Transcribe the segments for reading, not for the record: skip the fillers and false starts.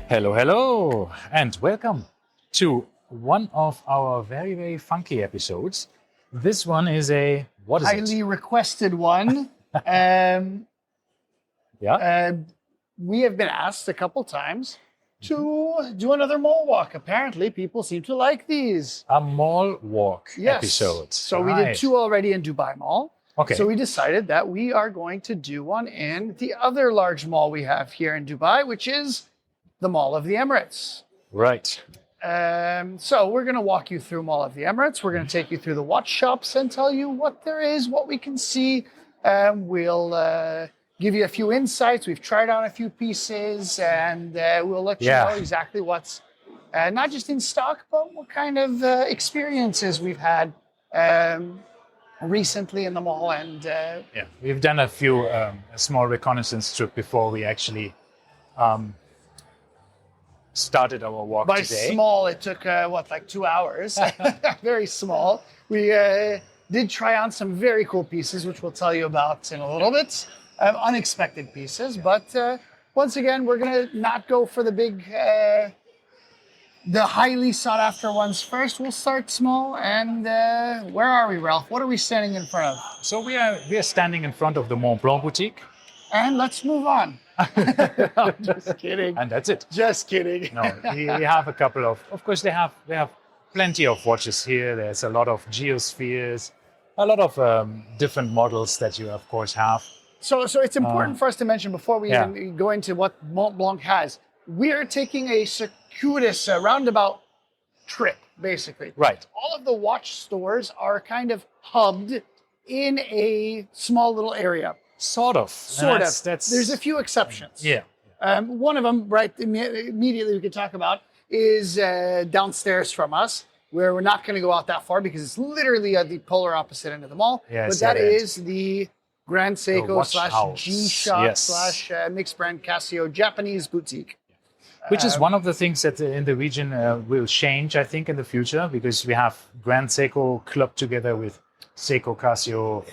Hello, hello, and welcome to one of our very, very funky episodes. This one is what is highly it? requested one. um, Yeah, we have been asked a couple times to do another mall walk. Apparently, people seem to like these. a mall walk Yes. episode. So we did two already in Dubai Mall. Okay. So we decided that we are going to do one in the other large mall we have here in Dubai, which is the Mall of the Emirates. Right. So we're going to walk you through Mall of the Emirates. We're going to take you through the watch shops and tell you what there is, what we can see. We'll give you a few insights. We've tried on a few pieces, and we'll let you know exactly what's not just in stock, but what kind of experiences we've had recently in the mall. And We've done a few a small reconnaissance trip before we actually started our walk by today. small, it took like 2 hours. Very small. We did try on some very cool pieces, which we'll tell you about in a little bit. Unexpected pieces, but once again, we're gonna not go for the big, the highly sought after ones first. We'll start small. And where are we, Ralph? What are we standing in front of? So we are standing in front of the Mont Blanc boutique, And let's move on. Just kidding. and that's it. Just kidding. No, we have a couple of course, they have plenty of watches here. There's a lot of geospheres, a lot of different models that you, of course, have. So it's important for us to mention before we even go into what Mont Blanc has. We are taking a circuitous, roundabout trip, basically. Right. All of the watch stores are kind of hubbed in a small little area. Sort of. That's, There's a few exceptions. Yeah. One of them, right, immediately we could talk about is downstairs from us, where we're not going to go out that far because it's literally at the polar opposite end of the mall. Yeah, but that is the Grand Seiko watch house. / G-Shock Yes. / mixed brand Casio Japanese boutique. Which is one of the things that in the region will change, I think, in the future, because we have Grand Seiko clubbed together with Seiko Casio,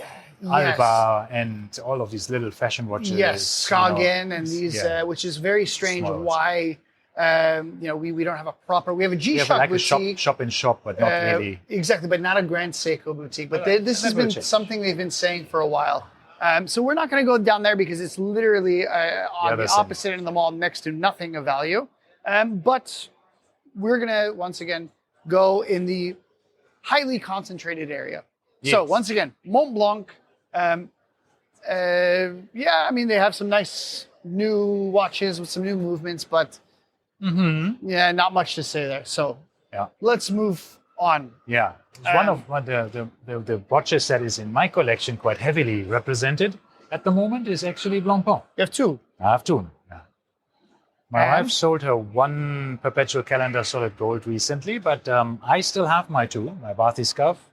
Alba, and all of these little fashion watches. Yes, Skagen and these, which is very strange. Small Why, we don't have a proper. We have a We have G-Shock like boutique. a shop in shop, but not really. Exactly, but not a Grand Seiko boutique. But this has been something they've been saying for a while. So we're not going to go down there because it's literally on the opposite end of the mall, next to nothing of value. But we're going to, once again, go in the highly concentrated area. Yes. So once again, Mont Blanc. They have some nice new watches with some new movements, but not much to say there. So let's move on. Yeah, one of the watches that is in my collection quite heavily represented at the moment is actually Blancpain. You have two. I have two. Yeah. My wife sold her one perpetual calendar solid gold recently, but I still have my two, my Bathi scarf.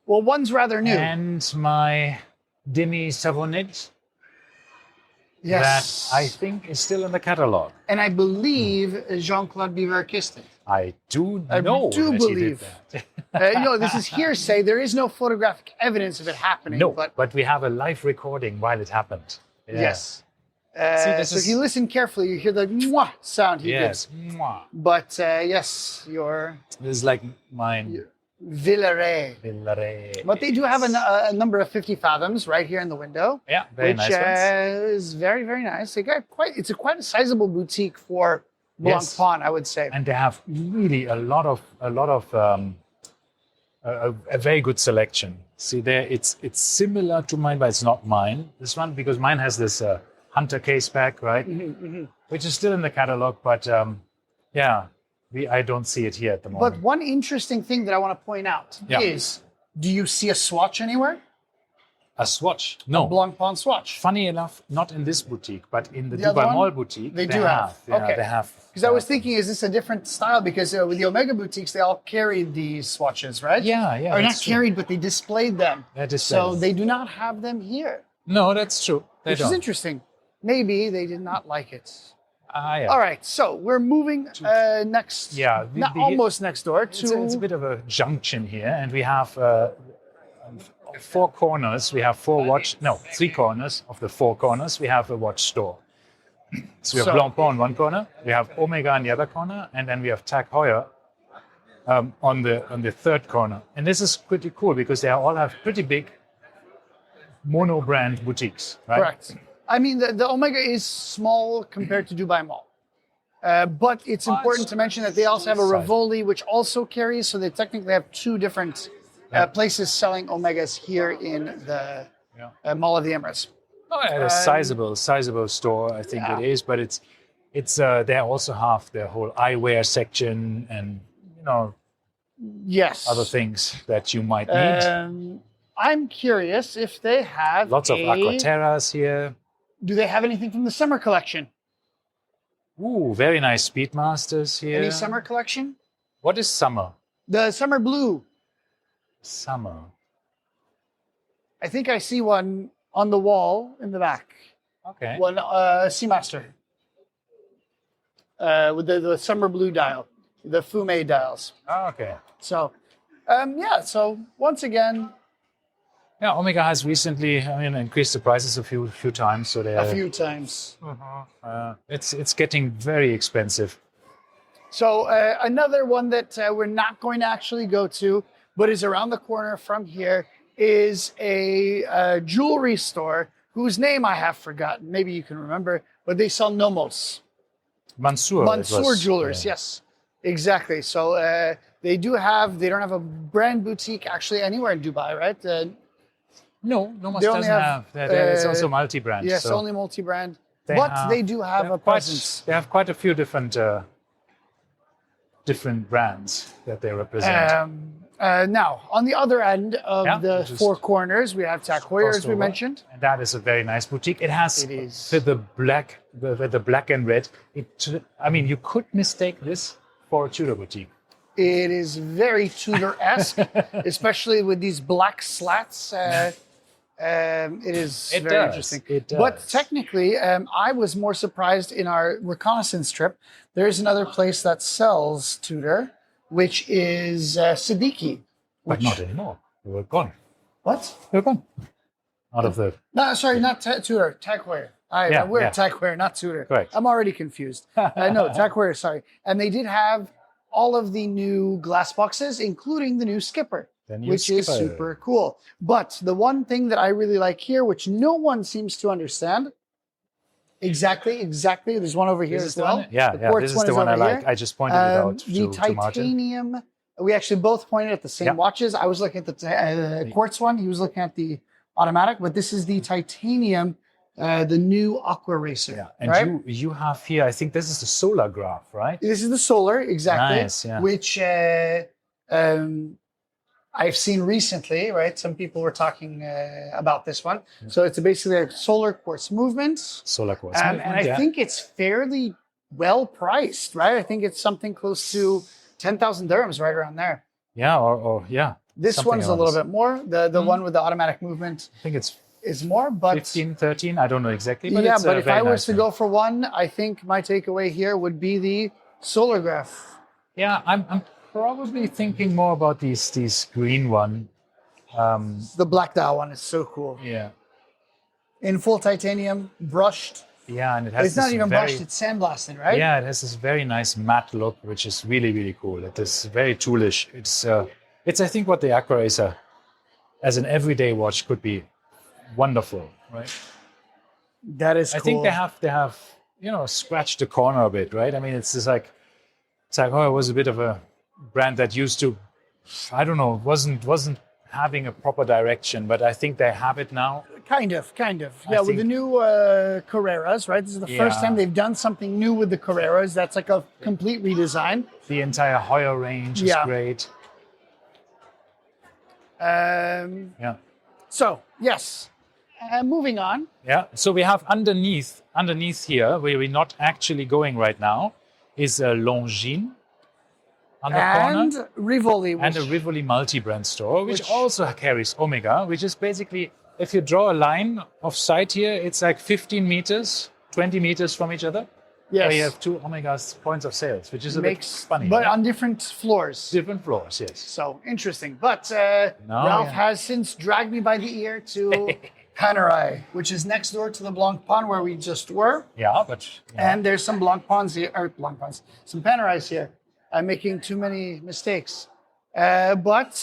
Well, one's rather new. And my Demi Savonnet. Yes. That I think is still in the catalog. And I believe Jean-Claude Biver kissed it. I do believe. He did that. This is hearsay. There is no photographic evidence of it happening. No, but we have a live recording while it happened. Yeah. Yes. If you listen carefully, you hear the mwah sound he gives. Mwah. But yes, This is like mine. Villeray. But they do have a number of 50 fathoms right here in the window. Yeah, very nice ones. Is very, very nice. It's quite a sizable boutique for Blancpain, I would say. And they have really a lot of a very good selection. See there, it's similar to mine, but it's not mine. This one, because mine has this Hunter case back, right? Which is still in the catalog, but I don't see it here at the moment. But one interesting thing that I want to point out is, do you see a swatch anywhere? A swatch? No. A Blancpain swatch. Funny enough, not in this boutique, but in the Dubai Mall boutique. They do have. Yeah, they have. Because I was thinking, is this a different style? Because with the Omega boutiques, they all carried these swatches, right? Yeah. Or not carried, but they displayed them. So they do not have them here. No, that's true. Which is interesting. Maybe they did not like it. Yeah. All right, so we're moving next. Yeah, almost next door to. It's a bit of a junction here, and we have 4 corners. We have 3 corners of the 4 corners. We have a watch store. So we have Blancpain on one corner, we have Omega on the other corner, and then we have Tag Heuer on the third corner. And this is pretty cool because they all have pretty big mono-brand boutiques, right? Correct. I mean, the Omega is small compared to Dubai Mall. But it's important to mention that they also have a Rivoli, which also carries, so they technically have two different places selling Omegas here in the Mall of the Emirates. Oh, yeah, a sizable store, I think it is, but it's they also have their whole eyewear section and other things that you might need. I'm curious if they have lots of Aquaterras here. Do they have anything from the summer collection? Ooh, very nice Speedmasters here. Any summer collection? What is summer? The summer blue. Summer. I think I see one on the wall in the back. Okay. One Seamaster. With the summer blue dial, the Fume dials. Oh, okay. So, so once again. Yeah, Omega has recently, increased the prices a few times. So a few times. It's getting very expensive. So another one that we're not going to actually go to, but is around the corner from here, is a jewelry store whose name I have forgotten. Maybe you can remember, but they sell Nomos. Mansour Jewelers, yes, exactly. So they don't have a brand boutique actually anywhere in Dubai, right? No, Nomos doesn't have. It's also multi-brand. Yes, so only multi-brand. They do have a presence. They have quite a few different brands that they represent. Now, on the other end of the four corners, we have Tag Heuer, as we mentioned. And that is a very nice boutique. It has with the black and red. You could mistake this for a Tudor boutique. It is very Tudor-esque, especially with these black slats. It is very interesting. It does. But technically, I was more surprised in our reconnaissance trip. There's another place that sells Tudor, which is Siddiqui. But not anymore. They were gone. What? They were gone. Out of the... No, sorry, not Tudor. Tag Heuer. We're Tag Heuer, not Tudor. Correct. I'm already confused. No, Tag Heuer, sorry. And they did have all of the new glass boxes, including the new Skipper, which is super cool. But the one thing that I really like here, which no one seems to understand, exactly. There's one over here as well. This is the one I like. I just pointed it out the titanium. We actually both pointed at the same watches. I was looking at the quartz one. He was looking at the automatic. But this is the titanium, the new Aqua Racer. Yeah, and you have here, I think this is the solar graph, right? This is the solar, exactly. Nice, yeah. Which I've seen recently, right? Some people were talking about this one. Yeah. So it's basically a solar quartz movement. And I think it's fairly well priced, right? I think it's something close to 10,000 dirhams, right around there. Yeah, or This one's a little bit more. The one with the automatic movement. I think it's more, but 15, 13, I don't know exactly. But but if I was to go for one, I think my takeaway here would be the solar graph. Yeah, I'm probably thinking more about these green one. The black dial one is so cool. Yeah. In full titanium, brushed. Yeah, and it has. It's not even brushed; it's sandblasted, right? Yeah, it has this very nice matte look, which is really, really cool. It is very toolish. It's I think what the Aqua Racer, as an everyday watch, could be wonderful, right? That is cool. I think they have scratched the corner a bit, right? I mean, it's just like Tag Heuer was a bit of a brand that used to, I don't know, wasn't having a proper direction, but I think they have it now. Kind of. Yeah, with the new Carreras, right? This is the first time they've done something new with the Carreras. That's like a complete redesign. The entire Heuer range is great. So, yes. Moving on. Yeah, so we have underneath here, where we're not actually going right now, is a Longines on the corner. And Rivoli. And a Rivoli multi-brand store, which also carries Omega, which is basically, if you draw a line of sight here, it's like 15 meters, 20 meters from each other. Yes. Where you have two Omega's points of sales, which is a bit funny. But on different floors. Different floors, yes. So, interesting. But Ralph has since dragged me by the ear to Panerai, which is next door to the Blancpain where we just were. Yeah, but And there's some Blancpains here, or Blancpains, some Panerais here. I'm making too many mistakes. But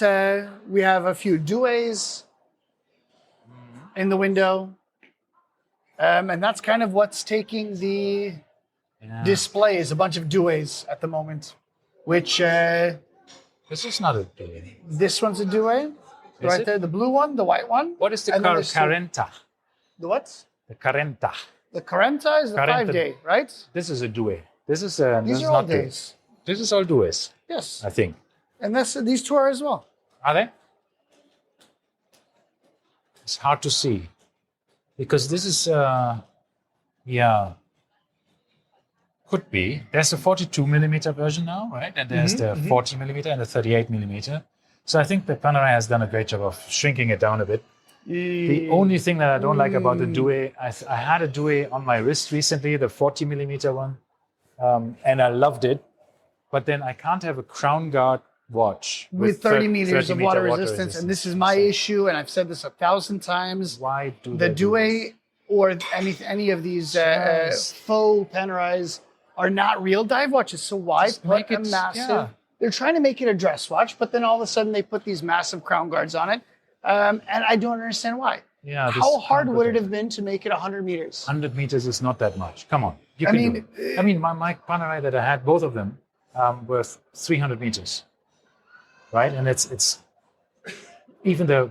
we have a few Douais in the window. And that's kind of what's taking the display is a bunch of Douais at the moment, which this is not a Douai. this one's a Douai. Right it? there, the blue one, the white one. What is the And then there's Carenta? The what? The Carenta. The Carenta is the Carenta. 5-day, right? This is a Douai. This is These are all days. This is all Douais, Yes. I think. And these two are as well. Are they? It's hard to see because this is could be. There's a 42 millimeter version now, right? And there's the 40 millimeter and the 38 millimeter. So I think the Panerai has done a great job of shrinking it down a bit. The only thing that I don't like about the Douai, I had a Douai on my wrist recently, the 40 millimeter one, and I loved it. But then I can't have a crown guard watch With 30 meters 30 of water resistance. And this is my issue, and I've said this 1,000 times. Why do The they do this? Douai or any of these Yes. faux Panerais are not real dive watches. So why Just put make a it- massive... yeah. They're trying to make it a dress watch, but then all of a sudden they put these massive crown guards on it. And I don't understand why. Yeah, this How hard crown would guard- it have been to make it 100 meters? 100 meters is not that much. Come on, you I can mean, do it. I mean, my Panerai that I had, both of them, were 300 meters, right? And it's even the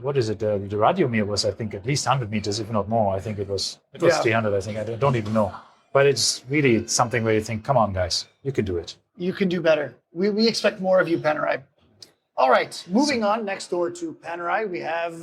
the Radiomir was, I think, at least 100 meters, if not more. I think it was Yeah. 300. I think I don't even know, but it's really something where you think, come on, guys, you can do it. You can do better. We expect more of you, Panerai. All right, moving on. Next door to Panerai, we have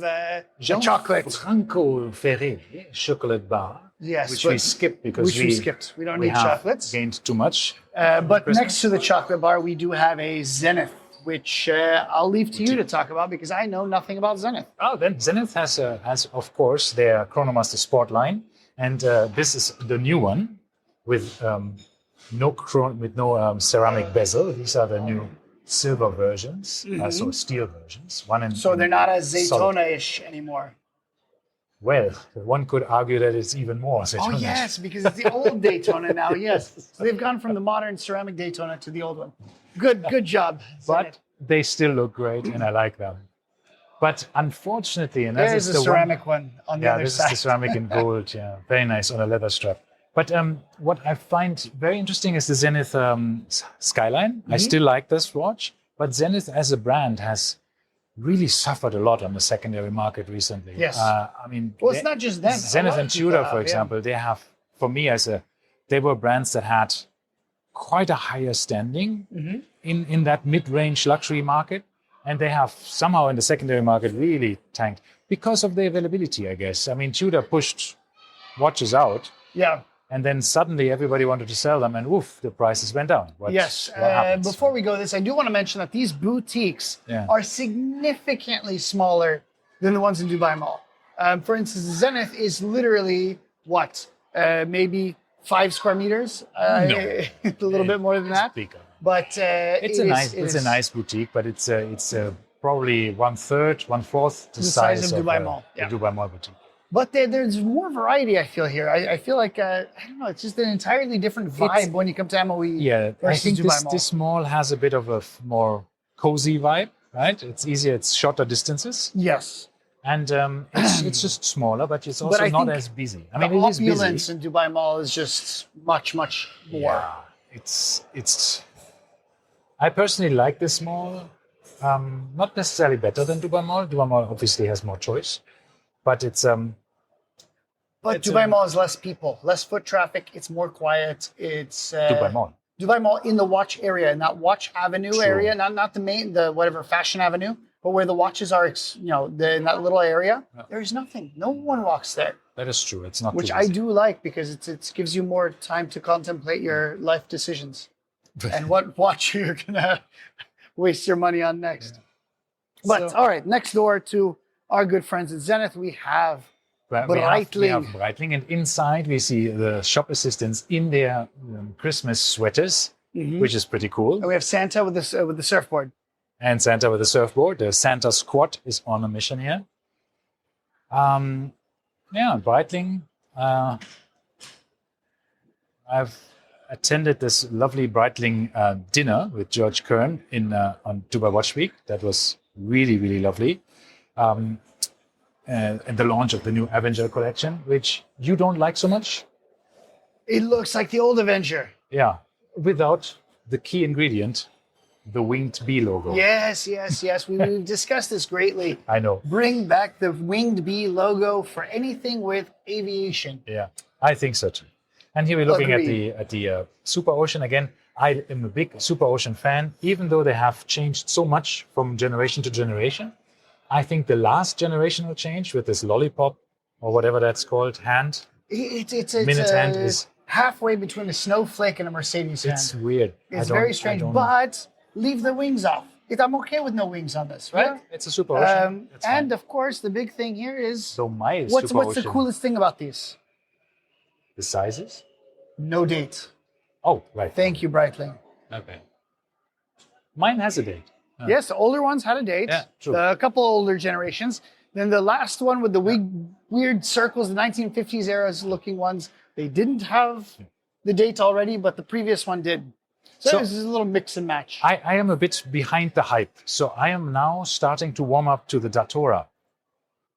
chocolate. Franco Ferré chocolate bar, Yes, which but- we skipped because which we skipped. We don't need have chocolates. gained too much. But Christmas. next to the chocolate bar, we do have a Zenith, which I'll leave to you to talk about because I know nothing about Zenith. Oh, then Zenith has of course their Chronomaster Sport line, and this is the new one with no ceramic bezel. These are the new silver versions, so steel versions. So they're not as solid. Zaytona-ish anymore. Well, one could argue that it's even more. Oh, Zaytona. yes, because it's the old Daytona now, yes. So they've gone from the modern ceramic Daytona to the old one. Good job, Zenith. But they still look great, and I like them. But unfortunately, and that There's is a the ceramic one on the other this side. is the ceramic in gold. Yeah, very nice on a leather strap. But what I find very interesting is the Zenith Skyline. I still like this watch, but Zenith as a brand has really suffered a lot on the secondary market recently. Yes. I mean, Well, it's not just them. A Zenith lot of and people Tudor, have, for yeah. example, they have, for me, they were brands that had quite a higher standing in that mid-range luxury market. And they have somehow in the secondary market really tanked because of the availability, I guess. I mean, Tudor pushed watches out, Yeah. and then suddenly everybody wanted to sell them, and woof, the prices went down. Yes. What happens? Before we go this, I do want to mention that these boutiques Yeah. are significantly smaller than the ones in Dubai Mall. For instance, Zenith is literally what? Maybe 5 square meters? A little bit more than that. Bigger. But It's a nice boutique, but it's probably 1/3, 1/4 the size of Dubai Mall. The Yeah. Dubai Mall boutique. But there's more variety, I feel here. I feel like, I don't know, it's just an entirely different vibe when you come to MOE Yeah, I versus think Dubai Mall. this mall has a bit of a more cozy vibe, right? It's easier, it's shorter distances. Yes. And it's just smaller, but it's also I not think as busy. I The mean, it is opulence busy. in Dubai Mall is just much, much more. Yeah, it's. I personally like this mall. Not necessarily better than Dubai Mall. Dubai Mall obviously has more choice, but it's But It's Dubai a- Mall is less people, less foot traffic. It's more quiet. It's Dubai Mall. Dubai Mall in the watch area, in that watch avenue True. area, not the whatever fashion avenue, but where the watches are, in that little area. Yeah. There is nothing. No one walks there, That is true. It's not which too I busy. do like because it gives you more time to contemplate your life decisions and what watch you're gonna waste your money on next. But So- all right, next door to our good friends at Zenith, we have But we have Breitling, and inside we see the shop assistants in their Christmas sweaters, which is pretty cool. and we have Santa with the surfboard. And Santa with a surfboard. The Santa squad is on a mission here. Yeah, Breitling. I've attended this lovely Breitling dinner with George Kern on Dubai Watch Week. That was really, really lovely. And the launch of the new Avenger collection, which you don't like so much. It looks like the old Avenger. Yeah, without the key ingredient, the winged bee logo. Yes. We've discussed this greatly. I know. Bring back the winged bee logo for anything with aviation. Yeah, I think so too. And here we're looking Agreed. at the Super Ocean again. I am a big Super Ocean fan, even though they have changed so much from generation to generation. I think the last generational change with this lollipop or whatever that's called hand, It's minute hand is halfway between a snowflake and a Mercedes hand. it's weird. It's very strange, but leave the wings off. I'm okay with no wings on this, right? Yeah, it's a Super Ocean. That's And fine. of course, the big thing here is So my what's Super the Ocean, coolest thing about these? the sizes? No date. Oh, right. Thank you, Breitling. Okay. Mine has a date. Yes, the older ones had a date. Yeah, true. A couple older generations. Then the last one with the weird circles, the 1950s eras looking ones, they didn't have the date already, but the previous one did. So this is a little mix and match. I am a bit behind the hype. So I am now starting to warm up to the Datora.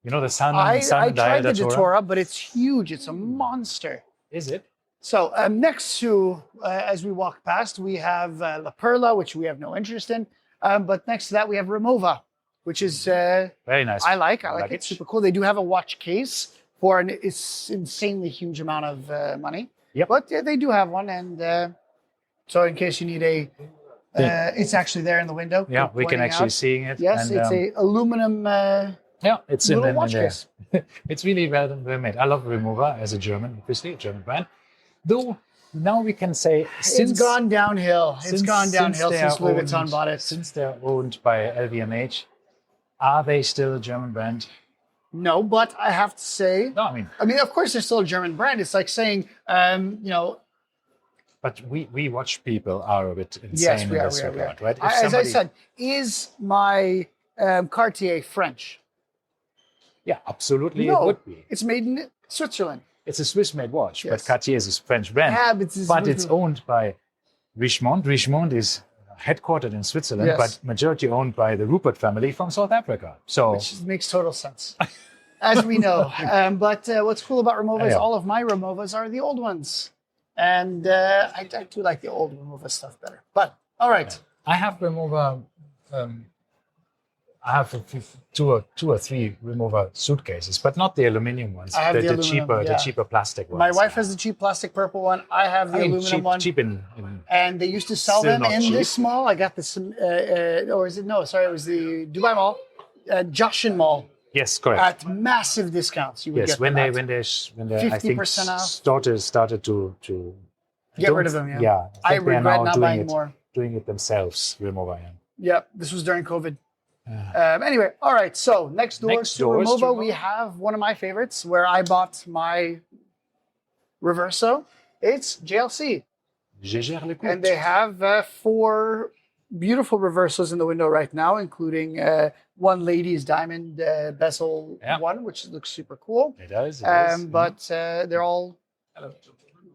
You know, the Sun I Dial tried the Datora? Datora, but it's huge. It's a monster. Is it? So next to, as we walk past, we have La Perla, which we have no interest in. But next to that, we have Remova, which is Very nice. I like it. Luggage. Super cool. They do have a watch case for an insanely huge amount of money. Yep. But they do have one, and so in case you need it's actually there in the window. Yeah, we can pointing actually out. see it. Yes, and, it's a aluminum. yeah, it's in little there. watch case. It's really well made. I love Remova as a German, obviously, a German brand. Though now we can say It's gone downhill. It's gone downhill they since are Louis Vuitton owned- bought it. Since they're owned by LVMH, are they still a German brand? No, but I have to say, No, I mean, of course, they're still a German brand. It's like saying, but we watch people are a bit insane yes, in we are, this we are, we regard, are. right? If As I somebody- said, is my Cartier French? yeah, absolutely, No, it would be. it's made in Switzerland. It's a Swiss-made watch, Yes. but Cartier is a French brand. Yeah, but It's owned by Richemont. Richemont is headquartered in Switzerland, Yes. but majority owned by the Rupert family from South Africa. So Which makes total sense, as we know. But what's cool about Remova is Yeah. all of my Removas are the old ones. And I do like the old Remova stuff better. But, all right. I have Remova. I have two or three Remova suitcases, but not the aluminium ones. I have the aluminum, the cheaper plastic ones. My wife has the cheap plastic purple one. I have the aluminum cheap, one. cheap in And they used to sell Still them not in cheap. this mall. I got this, or is it? No, sorry, it was the Dubai Mall, Joshin Mall, yes, correct. at massive discounts. You would Yes, get when them they at. I think 50% off. started to Get rid of them, yeah. Yeah, I think they are regret now not doing buying it, more. doing it themselves. Remova. Yeah. Yep, this was during COVID. Anyway, all right. So next door Next to doors to Remova, we have one of my favorites where I bought my Reverso. It's JLC. Jaeger-LeCoultre. And they have 4 beautiful Reversos in the window right now, including one lady's diamond bezel Yeah. one, which looks super cool. It does. It is. But they're all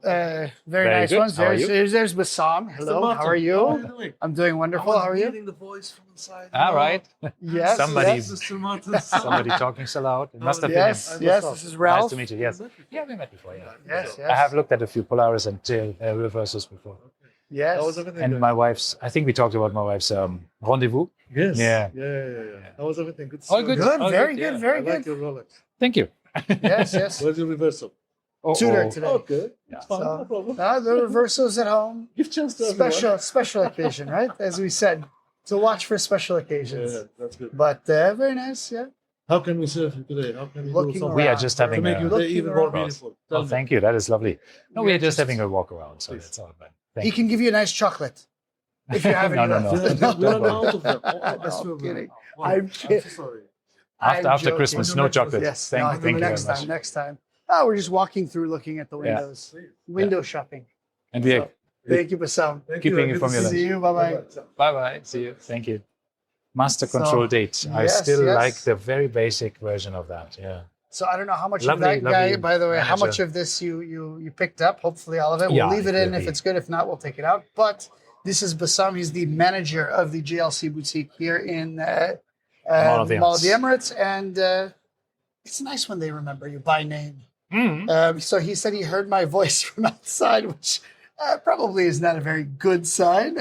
very nice good. ones. How are There's Bassam. Hello, how are you? doing? I'm doing wonderful. How are you? Hearing the voice from inside. All right. Yes. Somebody- yes. Mr. Martin. Somebody talking so loud. It must have Yes, been him. yes, this is Ralph. Nice to meet you. Yes. Yeah, we met before. Yeah. Yes, yes. I have looked at a few Polaris and Reversos before. Yes. How was everything? And going? my wife's, I think we talked about my wife's rendezvous. Yes. Yeah. Yeah. How was everything? Good. to All see you. good. Good, All very good, good, yeah. very I like good. your Rolex. Thank you. Yes, yes. Where's your reversal? Tutor Oh, today. Okay. Yeah. It's fine. So- No problem. The Reversos at home. Give chance to everyone. Special occasion, right? As we said, to watch for special occasions. Yeah, that's good. But very nice, yeah. How can we serve you today? How can we Looking do something We are around. just to having make your a. day Looking even more around. beautiful? Tell Oh, me. thank you. That is lovely. No, We we are are just just- having a walk around, so Please. that's all. But He thank can give you a nice chocolate if you have any No, left. no. Yeah, we Don't run worry. out of them. No, I swear I'm we kidding. Wow, I'm so kidding. sorry. after I'm joking. Christmas, We'll no do next chocolate. Yes, Thank you very next much. time, next time. Oh, we're just walking through, looking at the Yeah. windows. Window shopping. And we are Thank you, Bassam. Thank Keeping you. it Good from to your see See you. you. Bye-bye. bye bye. See you. Thank you. Master So, control date. I yes, still yes. like the very basic version of that. Yeah. So I don't know how much Lovely, of that guy, lovely by the way, how manager. much of this you picked up. Hopefully all of it. We'll Yeah, leave it it in will if be. it's good. If not, we'll take it out. But this is Bassam. He's the manager of the JLC boutique here in Mall of the Emirates. And it's nice when they remember you by name. So he said he heard my voice from outside, which probably is not a very good sign.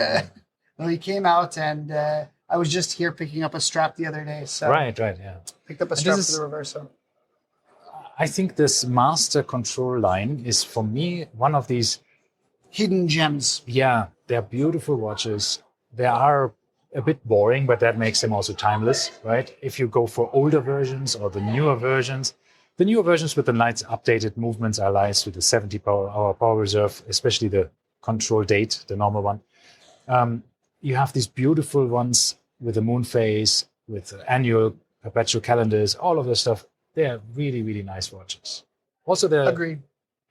No, he came out and I was just here picking up a strap the other day. So Right, yeah. picked up a And strap this for is- the reverso. I think this master control line is for me one of these. Hidden gems. Yeah, they're beautiful watches. They are a bit boring, but that makes them also timeless, right? If you go for older versions or the newer versions with the nice updated movements are nice with the 70-hour power reserve, especially the control date, the normal one. You have these beautiful ones with the moon phase, with annual perpetual calendars, all of this stuff. They're really, really nice watches. Also, Agreed.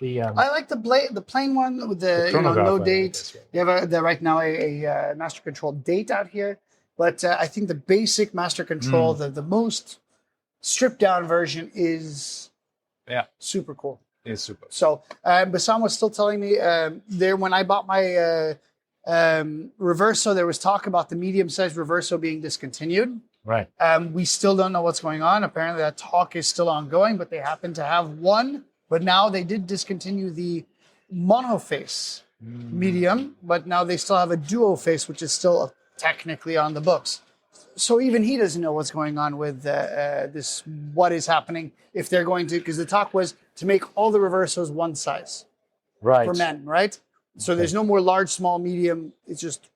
I like the plain one with the chronograph no I like date. as well. You have right now a master control date out here, but I think the basic master control, the most stripped down version, is super cool. It's super. So Bassam was still telling me there when I bought my Reverso, there was talk about the medium-sized Reverso being discontinued. Right. We still don't know what's going on. Apparently that talk is still ongoing, but they happen to have one. But now they did discontinue the monoface medium, but now they still have a duo face, which is still technically on the books. So even he doesn't know what's going on with this, what is happening, if they're going to, because the talk was to make all the Reversos one size Right. for men, right? So there's no more large, small, medium. It's just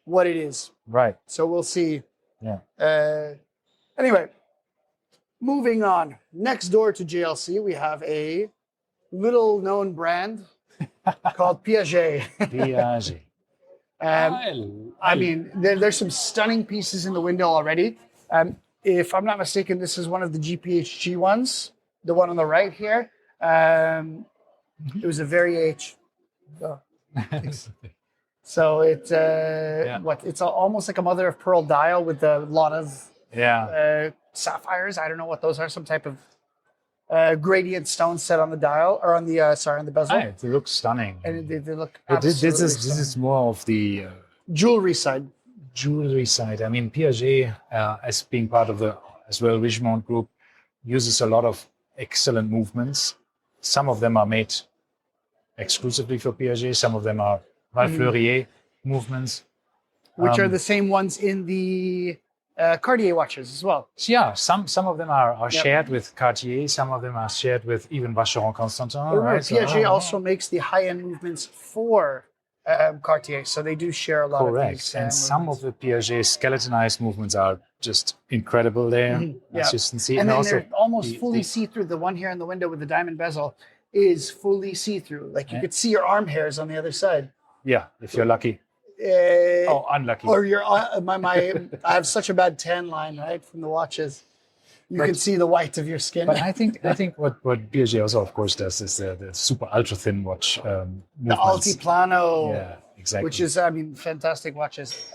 what it is. Right. So we'll see. Yeah. Anyway, moving on. Next door to JLC, we have a little-known brand called Piaget. Piaget. I mean, there's some stunning pieces in the window already. If I'm not mistaken, this is one of the GPHG ones, the one on the right here. It was a very H. So it's it's almost like a mother of pearl dial with a lot of sapphires. I don't know what those are. Some type of gradient stone set on the dial or on the on the bezel. It looks stunning. And they look But this absolutely is stunning. more of the Jewelry side. jewelry side. I mean, Piaget, as being part of the as well Richemont group, uses a lot of excellent movements. Some of them are made exclusively for Piaget. Some of them are Val Fleurier movements. Which are the same ones in the Cartier watches as well. So yeah, some of them are shared with Cartier. Some of them are shared with even Vacheron Constantin. Right? Piaget also makes the high-end movements for Cartier, so they do share a lot of these. Correct. And some of the Piaget skeletonized movements are just incredible there, as you can see. And then also they're almost fully see-through. The one here in the window with the diamond bezel is fully see-through. Like you could see your arm hairs on the other side. Yeah, if you're lucky. Unlucky. Or you're I have such a bad tan line, right, from the watches. You can see the white of your skin. But I think what Piaget also, of course, does is the super ultra thin watch. The movements. Altiplano. Yeah, exactly. Which is, I mean, fantastic watches.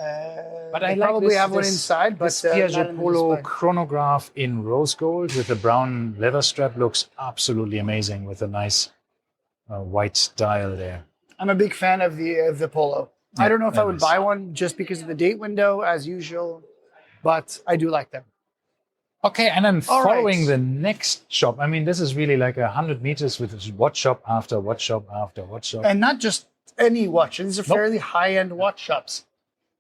But I they like probably this, have one this- inside, but this not Piaget in the Polo display. chronograph in rose gold with a brown leather strap looks absolutely amazing with a nice white dial there. I'm a big fan of the Polo. I don't know if I would nice. buy one just because of the date window, as usual, but I do like them. Okay, and then All following right. the next shop, I mean, this is really like 100 meters with watch shop after watch shop after watch shop. And not just any watch. These are Nope. fairly high-end watch shops,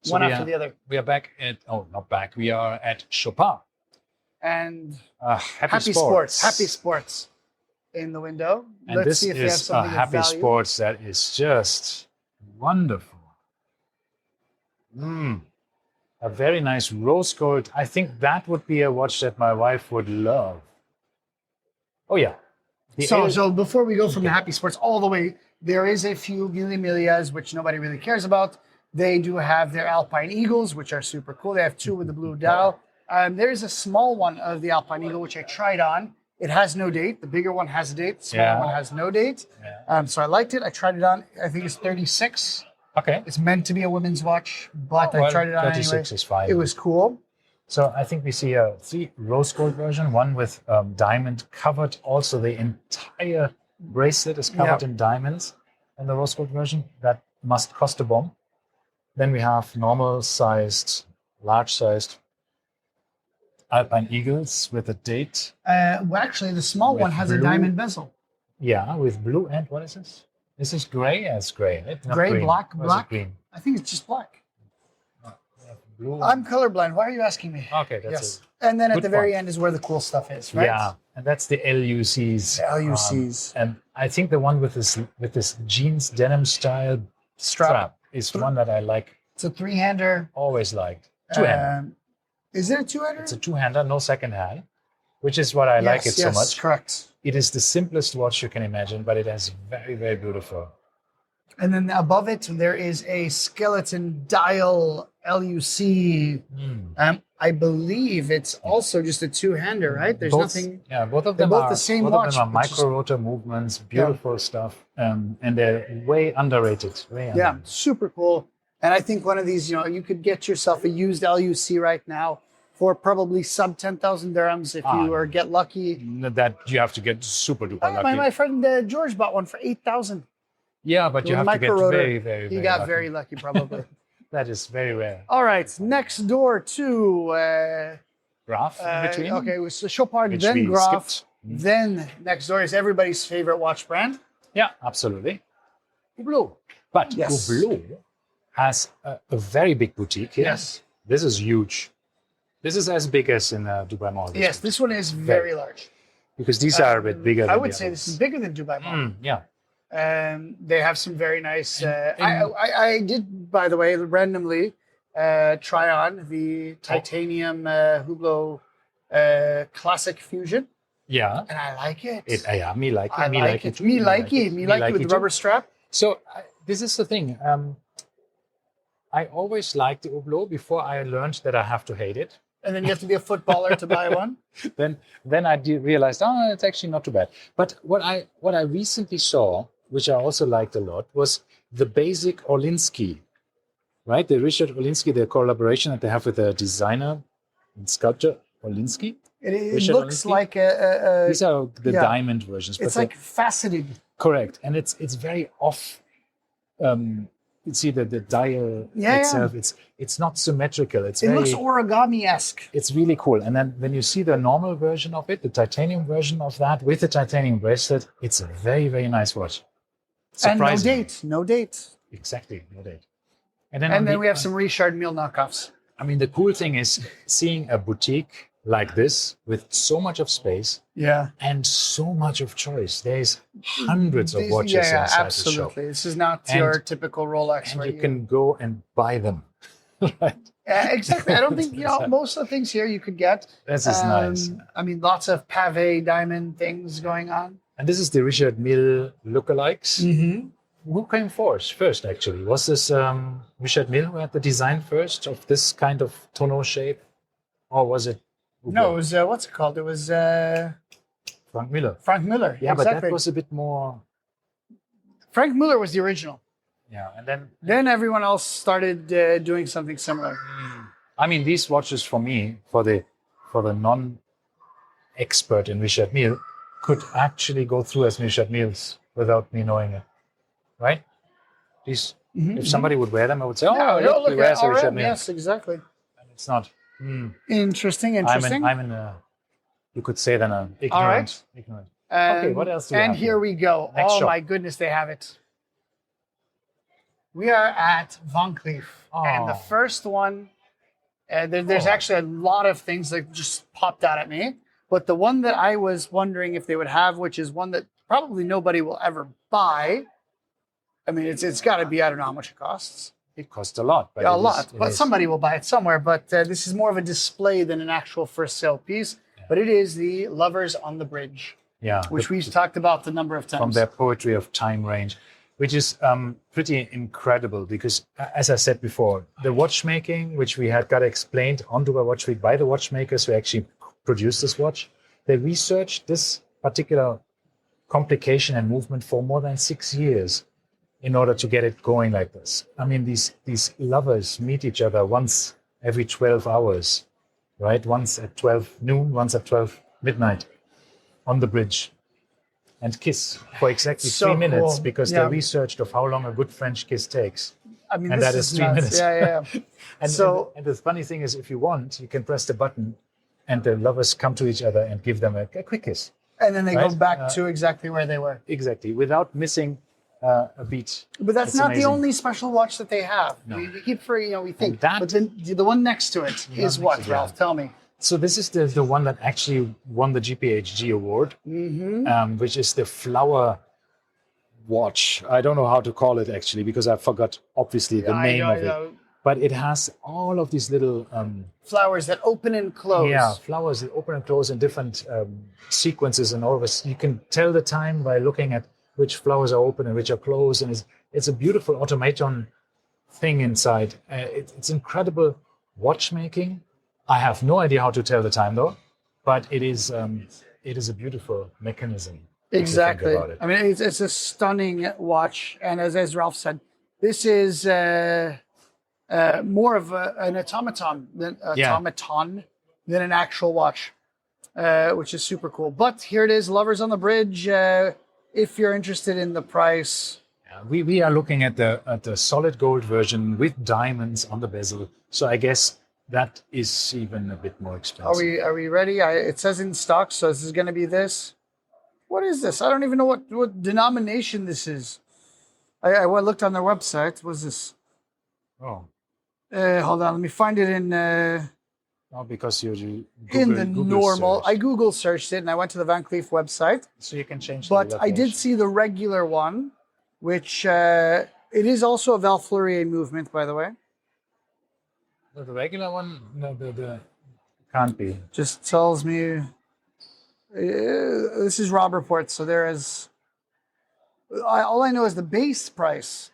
So one we after are- the other. We are back at, not back, we are at Chopin. And Happy Sports. Happy Sports in the window. And Let's this see if they have is a something of Happy value. Sports that is just wonderful. A very nice rose gold. I think that would be a watch that my wife would love. Oh, yeah. The So before we go from the Happy Sports all the way, there is a few Mille Milias, which nobody really cares about. They do have their Alpine Eagles, which are super cool. They have two with the blue dial. There's a small one of the Alpine Eagle, which I tried on. It has no date. The bigger one has a date. The smaller one has no date. So I liked it. I tried it on. I think it's 36. Okay. It's meant to be a women's watch, but I Well, tried it on 36 anyway. is fine. It was cool. So I think we see a 3 rose gold version, one with diamond covered. Also, the entire bracelet is covered in diamonds. And the rose gold version, that must cost a bomb. Then we have normal sized, large sized Alpine Eagles with a date. Well, actually, the small With one has a blue- diamond bezel. Yeah, with blue and what is this? This is gray? Yeah, it's gray. Right? Not Gray, green. black, Or is it black. green. I think it's just black. Blue. I'm colorblind. Why are you asking me? Okay, that's Yes. it. And then at Good the very point. end is where the cool stuff is, right? Yeah, and that's the LUCs. LUCs. And I think the one with this jeans denim style strap is one that I like. It's a 3-hander. Always liked. Two-hander. Is it a 2-hander? It's a two-hander, no second hand, which is what I like it so much. Correct. It is the simplest watch you can imagine, but it has very, very beautiful. And then above it, there is a skeleton dial LUC. I believe it's also just a 2-hander, right? There's nothing. Yeah, both of they're them both are the same both watch, of them are which is- micro rotor movements, beautiful stuff, and they're way underrated. Yeah, super cool. And I think one of these, you could get yourself a used LUC right now for probably sub 10,000 dirhams if you get lucky. That you have to get super duper lucky. My friend George bought one for 8,000. Yeah, but you have to get Micro-rotor. very, very, He very got lucky. very lucky, probably. That is very rare. All right, next door to Graph in between. okay, so Chopard, Which then we Graf, skipped. then next door is everybody's favorite watch brand. Yeah, absolutely. Hublot. But Yes. Hublot has a very big boutique here. Yes. This is huge. This is as big as in Dubai Mall. Yes, this one is very large. Because these are a bit bigger than I would the say this others. is bigger than Dubai Mall. Yeah. They have some very nice. I did, by the way, randomly try on the titanium Hublot Classic Fusion, Yeah. and I like it. Yeah, me like it. I Me like it. too. Me like it. Me like it with the too. rubber strap. So this is the thing. I always liked the Hublot before I learned that I have to hate it. And then you have to be a footballer to buy one. Then I realized, it's actually not too bad. But what I recently saw, which I also liked a lot, was the basic Olinsky, right? The Richard Olinsky, the collaboration that they have with a designer and sculptor, Olinsky. It Richard looks Olinsky? like a These are the yeah. diamond versions. it's but like faceted. correct, and it's very off. You see the dial Yeah, itself. It's not symmetrical. It looks origami-esque. It's really cool. And then when you see the normal version of it, the titanium version of that with the titanium bracelet, it's a very, very nice watch. And no Surprising. date. No date. Exactly, no date. And then we have some Richard Mille knockoffs. I mean, the cool thing is seeing a boutique like this with so much of space Yeah. and so much of choice. There's hundreds of watches Yeah, inside absolutely. the shop. This is not And- your typical Rolex. And where you can go and buy them. Right? Yeah, exactly. I don't think most of the things here you could get. This is nice. I mean, lots of pavé diamond things going on. And this is the Richard Mille lookalikes. Mm-hmm. Who came first, actually? Was this Richard Mille who had the design first of this kind of tonneau shape? Or was it Hublot? No, it was what's it called? It was Frank Miller? Frank Miller. Yeah, exactly. but that was a bit more... Frank Miller was the original. Yeah, and then... Then everyone else started doing something similar. I mean, these watches for me, for the non-expert in Richard Mille, could actually go through as Richard Mille's without me knowing it. Right? These, if somebody would wear them, I would say, look, he wears a Richard Mille. Yes, exactly. And it's not. Interesting. I'm in a, you could say then a ignorant. All right. Ignorant. And, Okay, what else do we And have here here? we go. Next Oh shop. my goodness, they have it. We are at Van Cleef. And the Oh. first one, there's Oh. actually a lot of things that just popped out at me. But the one that I was wondering if they would have, which is one that probably nobody will ever buy. I mean, it's got to be, I don't know how much it costs. It costs a lot. But A it is- lot, it but is- somebody will buy it somewhere. But this is more of a display than an actual first sale piece. But it is the Lovers on the Bridge, Yeah. which we've talked about the number of times. From their poetry of time range, which is pretty incredible because, as I said before, the watchmaking, which we had got explained on Dubai Watch Week by the watchmakers who actually produced this watch, they researched this particular complication and movement for more than 6 years in order to get it going like this. I mean, these lovers meet each other once every 12 hours right? Once at 12 noon, once at 12 midnight on the bridge, and kiss for exactly So 3 minutes cool. because Yeah. they researched of how long a good French kiss takes. I mean, And this that is is 3 nuts. minutes. Yeah. And, So- and the funny thing is, if you want, you can press the button and the lovers come to each other and give them a quick kiss. And then they go Right? back to exactly where they were. Exactly, without missing a beat. But that's It's not the amazing. only special watch that they have. No. We keep we think. And that- but then the one next to it is what, next to it, Ralph? Tell me. So this is the one that actually won the GPHG award, which is the flower watch. I don't know how to call it actually because I forgot obviously the name of it. But it has all of these little Flowers that open and close. flowers that open and close in different sequences, and all of this. You can tell the time by looking at which flowers are open and which are closed, and it's a beautiful automaton thing inside. It's incredible watchmaking. I have no idea how to tell the time though, but it is a beautiful mechanism. if you think Exactly. about it. I mean, it's a stunning watch, and as Ralph said, this is more of an automaton than an actual watch, which is super cool. But here it is, Lovers on the Bridge. If you're interested in the price, We are looking at the solid gold version with diamonds on the bezel. So I guess that is even a bit more expensive. are we ready? It says in stock, so this is going to be this. What is this? I don't even know what denomination this is. I looked on their website. What's this? Oh, Hold on, let me find it in because you in the Google normal. search. I Google searched it and I went to the Van Cleef website. So you can change. But the I did see the regular one, which it is also a Val Fleurier movement, by the way. The regular one, no, the can't be. Just tells me this is Rob Report, so there is. All I know is the base price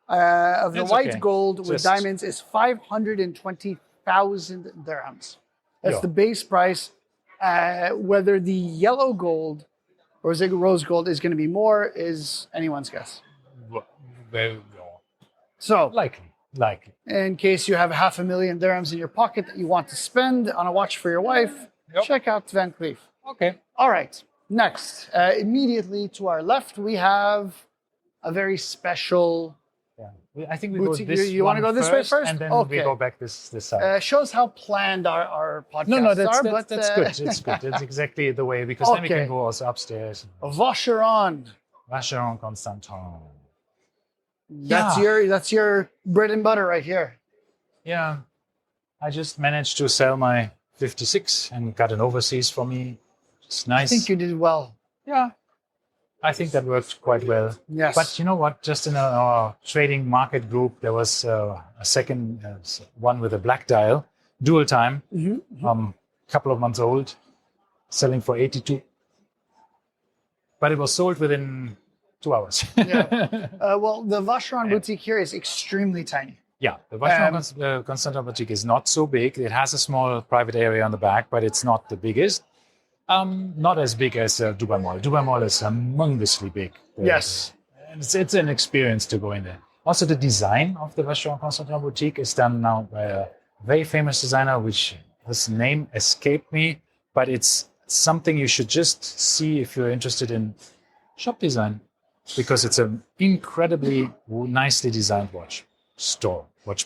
of the That's white okay. gold with Just- diamonds is 520,000 dirhams. That's Yeah. the base price. Whether the yellow gold or is it rose gold is going to be more is anyone's guess. Well, So, likely. in case you have 500,000 dirhams in your pocket that you want to spend on a watch for your wife, Yep. check out Van Cleef. Okay. All right. Next, immediately to our left, we have a very special. Yeah. I think we Boutique- go this. you wanna one go this way first, first? and then Okay. we go back this side. Shows how planned our podcasts No, that's are. good. It's good. That's exactly the way because then we Okay. can go also upstairs. Vacheron. Vacheron Constantin. That's your bread and butter right here. Yeah, I just managed to sell my 56 and got an overseas for me. It's I nice. think you did well. Yeah, I think that worked quite well. Yes. But you know what? Just in our trading market group, there was a second one with a black dial, dual time, couple of months old, selling for 82. But it was sold within 2 hours. Yeah. Well, the Vacheron boutique here is extremely tiny. Yeah, the Vacheron Constantin boutique is not so big. It has a small private area on the back, but it's not the biggest. Not as big as Dubai Mall. Dubai Mall is humongously big. Yes. And it's an experience to go in there. Also, the design of the Vacheron Constantin boutique is done now by a very famous designer, which his name escaped me, but it's something you should just see if you're interested in shop design, because it's an incredibly nicely designed watch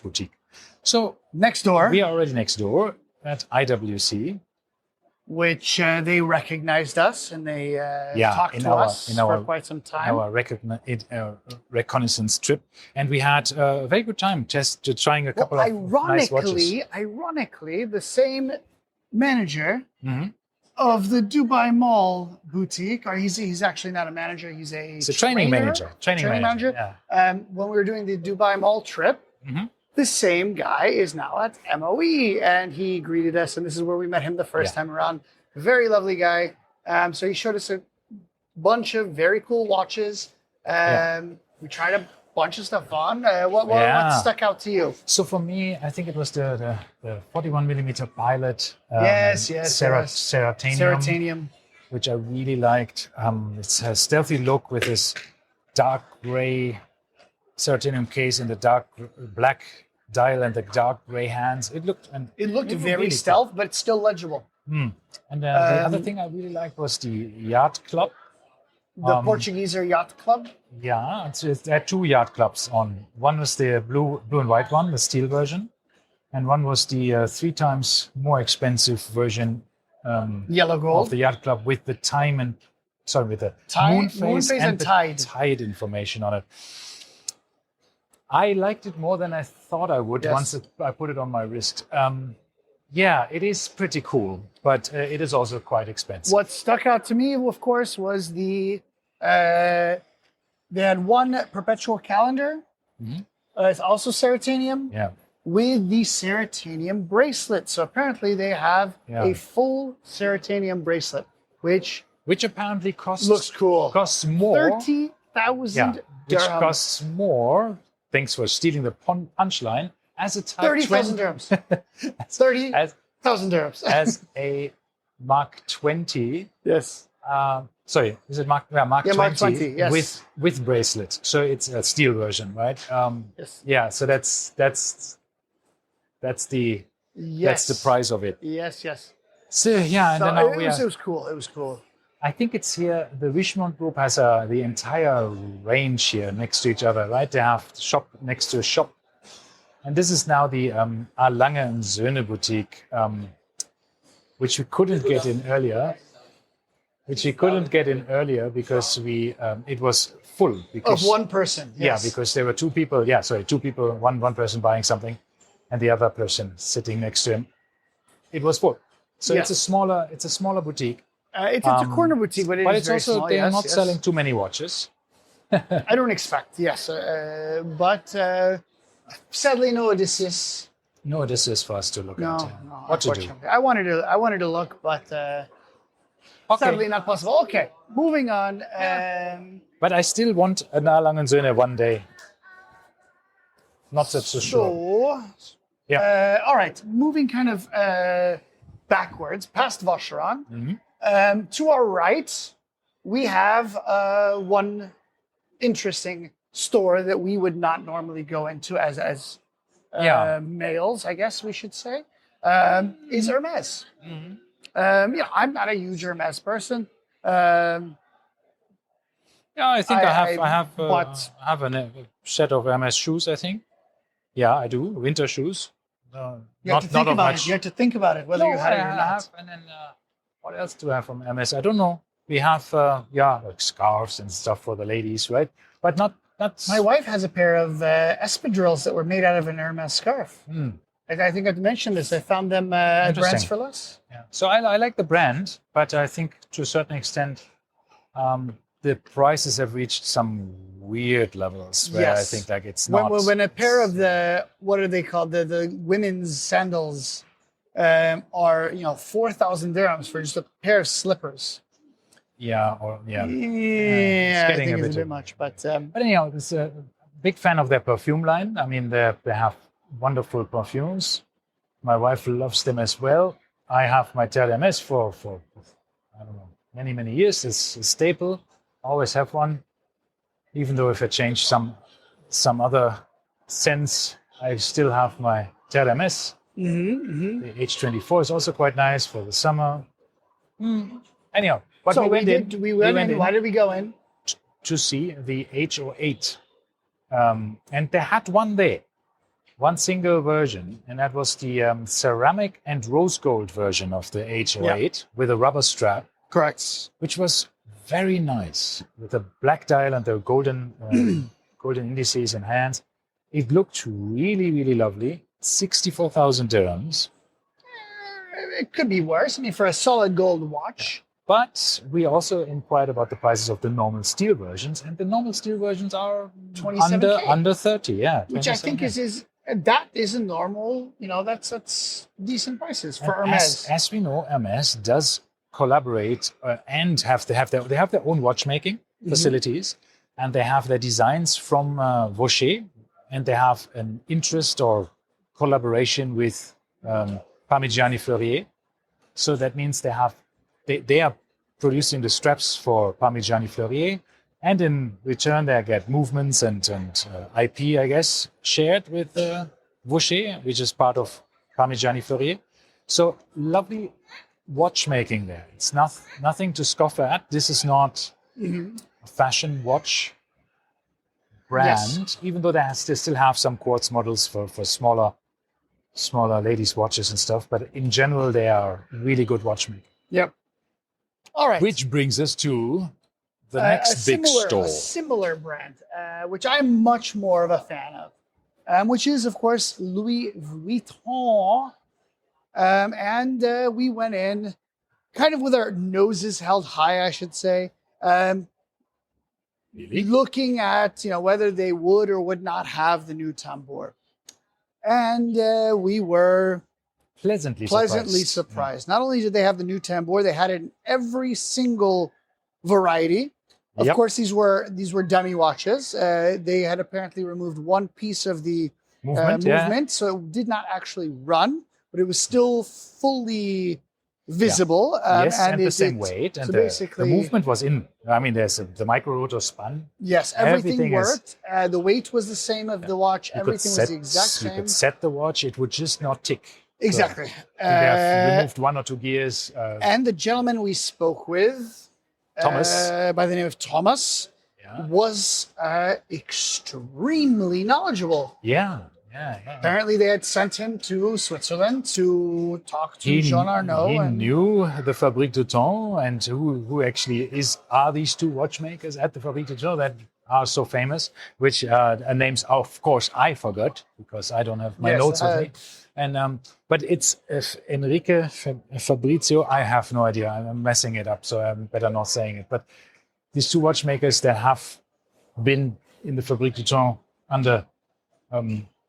boutique. So Next door, we are already next door at IWC. which they recognized us and they talked to us for quite some time. Our reconnaissance trip, and we had a very good time just trying a couple of nice watches. Ironically, the same manager Mhm. of the Dubai Mall boutique, or he's actually not a manager, he's a Training trainer, manager. Training manager. Yeah. When we were doing the Dubai Mall trip, Mhm. the same guy is now at MOE, and he greeted us, and this is where we met him the first time around. Very lovely guy. So he showed us a bunch of very cool watches. We tried a bunch of stuff on. What stuck out to you? So for me, I think it was the 41 millimeter Pilot. Yes. Ceratanium, which I really liked. It's a stealthy look with this dark gray Ceratanium case and the dark black dial and the dark gray hands. It looked very really stealth, but it's still legible. cool. And the other thing I really liked was the yacht club. The Portuguese yacht club. Yeah, there are two yacht clubs on. One was the blue and white one, the steel version, and one was the 3 times more expensive version Yellow gold. of the yacht club with the with the moon phase and the tide. tide information on it. I liked it more than I thought I would once I put it on my wrist. Yeah, it is pretty cool, but it is also quite expensive. What stuck out to me, of course, was they had one perpetual calendar. It's also Ceratanium. Yeah. With the Ceratanium bracelet. So apparently they have a full Ceratanium bracelet, which apparently looks cool. Costs more. 30,000 which dirham. costs more. Thanks for stealing the punchline. As a Type 30,000 dirhams. 30,000 dirhams. As a Mark 20. Yes. Sorry, is it Mark 20? Mark 20, yes. With bracelet. So it's a steel version, right? Yes. Yeah. So that's the price of it. Yes. So yeah, and So then it was cool. It was cool. I think it's here. The Richemont Group has the entire range here next to each other, right? They have shop next to a shop, and this is now the Lange Sohne boutique, which we couldn't get in earlier. Because it was full because Of one person. Yes. yeah, because there were two people. Yeah, sorry, two people. One person buying something, and the other person sitting next to him. It was full. So it's a smaller boutique. It's a corner boutique, but it's very also small. they are not selling too many watches. I don't expect, yes. But sadly, no Odysseus. No, this is for us to look at. No, What to do? unfortunately. I wanted to look, but sadly not possible. Okay, moving on. But I still want an Lange Sohne one day. Not so sure. So, Yeah. all right, moving kind of backwards, past Vacheron. To our right, we have one interesting store that we would not normally go into as males, I guess we should say, is Hermes. I'm not a huge Hermes person. Yeah, I think I have a set of Hermes shoes. I think. Yeah, I do. Winter shoes. You have to think about it. You have to think about it, whether you had it or not. And then what else do I have from Hermes? I don't know. We have like scarves and stuff for the ladies, right? But not. My wife has a pair of espadrilles that were made out of an Hermes scarf. I think I've mentioned this. I found them at Brands for Less. Yeah. So I like the brand, but I think to a certain extent, the prices have reached some weird levels where I think like it's not. When a pair of what are they called? The women's sandals are 4,000 dirhams for just a pair of slippers. Yeah, I think it's a bit much, but anyhow, it's a big fan of their perfume line. I mean, they have wonderful perfumes. My wife loves them as well. I have my Terre d'Hermès for I don't know many years. It's a staple. Always have one, even though if I change some other scents, I still have my Terre d'Hermès. The H24 is also quite nice for the summer. Anyhow. But so we went in. Why did we go in? To see the H08. And they had one single version, and that was the ceramic and rose gold version of the H08 with a rubber strap. Correct. Which was very nice with a black dial and the golden indices and hands. It looked really, really lovely. 64,000 dirhams. It could be worse. I mean, for a solid gold watch. But we also inquired about the prices of the normal steel versions, and the normal steel versions are 27K. under 30, yeah. Which I think is a normal, that's decent prices for Hermes. As we know, Hermes does collaborate and they have their own watchmaking facilities, and they have their designs from Vaucher, and they have an interest or collaboration with Parmigiani Fleurier. So that means they are producing the straps for Parmigiani Fleurier, and in return they get movements and IP, I guess, shared with Vaucher, which is part of Parmigiani Ferrier. So lovely watchmaking there. It's nothing to scoff at. This is not a fashion watch brand, even though they still have some quartz models for smaller ladies' watches and stuff. But in general, they are really good watchmaking. Yep. All right. Which brings us to the next big store. A similar brand, which I'm much more of a fan of, which is, of course, Louis Vuitton. And we went in kind of with our noses held high, I should say, Really? looking at whether they would or would not have the new tambour. And we were Pleasantly surprised. Not only did they have the new tambour, they had it in every single variety. Of course, these were dummy watches. They had apparently removed one piece of the movement, so it did not actually run, but it was still fully visible. Yes, and the same weight. And so the movement was in. I mean, there's the micro rotor spun. Yes, everything worked. The weight was the same of the watch. Everything was the exact same. You could set the watch. It would just not tick. Exactly. So we have removed 1 or 2 gears. And the gentleman we spoke with, Thomas, by the name of Thomas, was extremely knowledgeable. Yeah. Apparently, they had sent him to Switzerland to talk to Jean Arnaud. He knew the Fabrique du Temps, and who actually are these 2 watchmakers at the Fabrique du Temps that are so famous, which names, of course, I forgot because I don't have my notes with me. And but it's Enrique Fabrizio. I have no idea. I'm messing it up, so I'm better not saying it. But these 2 watchmakers that have been in the Fabrique du Temps under